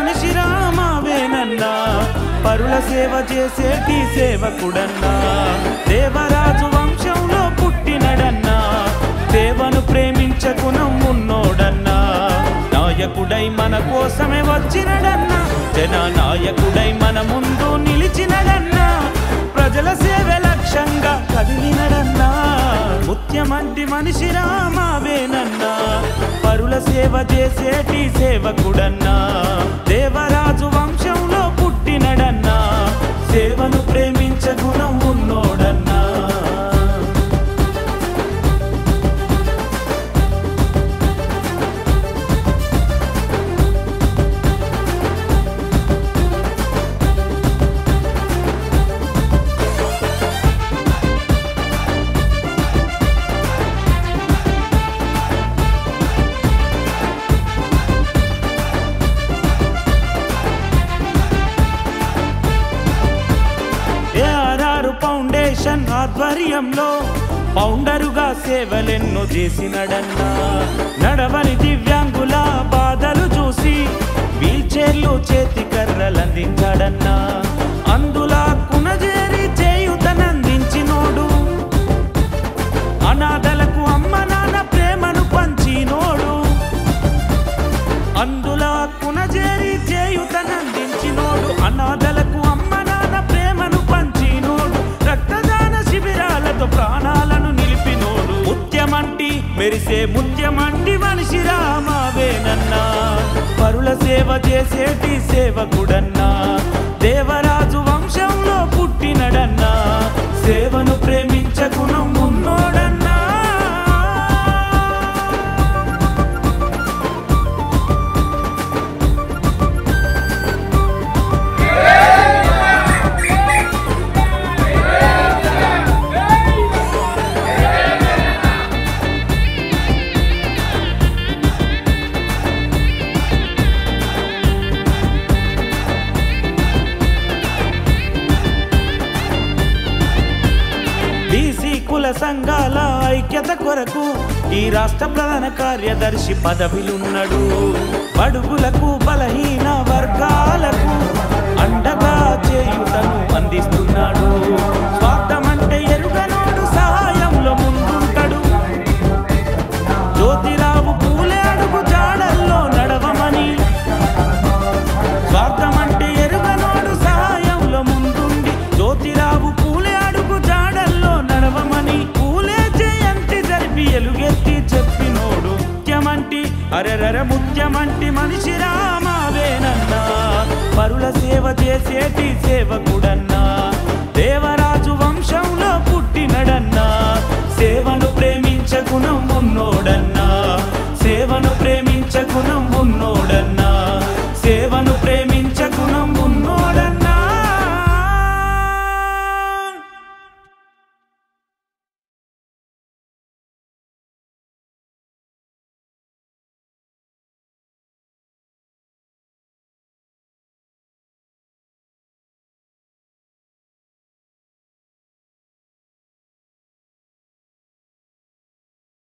మనిషి రామావేనన్నా పరుల సేవ చేసేటి సేవకుడన్నా దేవరాజు వంశంలో పుట్టినడన్నా సేవను ప్రేమించ గుణం ఉన్నోడన్నా నాయకుడై మన కోసమే వచ్చినడన్నా జననాయకుడై మన ముందు నిలిచినడన్నా ప్రజల సేవ లక్ష్యంగా కదిలినడన్నా ముత్యమంటి మనిషి రామావేనన్నా పరుల సేవ చేసేటి సేవకుడన్నా దేవరాజు వంశంలో పుట్టినడన్నా సేవను ప్రేమించ గుణం ఉన్నోడన్నా ఫౌండేషన్ ఆధ్వర్యంలో ఫౌండరుగా సేవలెన్నో చేసినడన్నా నడవని దివ్యాంగుల బాధలు చూసి వీల్ చైర్లు చేతి కర్రలందించాడన్నా అందులా కునజేరి చేయుతనందించినోడు అనాథలకు అమ్మ నాన్న ప్రేమను పంచినోడు అందులా కునజేరి చేయుతనందించినోడు అనాథలకు అమ్మ నాన్న ప్రేమను పంచినోడు రక్తదాన శిబిరాలతో ప్రాణాలను నిలిపినోడు ముత్యమంటి మెరిసే ముత్యమంటి మనిషి రామావేనన్నా పరుల సేవ చేసేటి సేవకుడన్నా దేవరాజు వంశంలో పుట్టినడన్నా సేవను ప్రేమించ గుణం ఉన్నోడన్నా కుల సంఘాల ఐక్యత కొరకు ఈ రాష్ట్ర ప్రధాన కార్యదర్శి పదవిలున్నాడు బడుగులకు బలహీన వర్గాలకు అండగా చేయుటను అందిస్తున్నాడు స్వార్థమంటే ఎరుగనోడు సహాయంలో ముందుంటాడు జ్యోతిరావు పూలే అడుగు జాడల్లో నడవమని స్వార్థమంటే ఎరుగనోడు సహాయంలో ముందుండి జ్యోతిరావు పూలే అడుగు జాడల్లో నడవమని పూలే జయంతి జరిపి ఎలుగెత్తి చెప్పినోడు ముత్యమంటి అరెరర ముత్యమంటి మనిషి రామావేనన్నా పరుల సేవ చేసేటి సేవకుడన్నా దేవరాజు వంశంలో పుట్టినడన్నా సేవను ప్రేమించ గుణం ఉన్నోడన్నా సేవను ప్రేమించ గుణం ఉన్నోడన్నా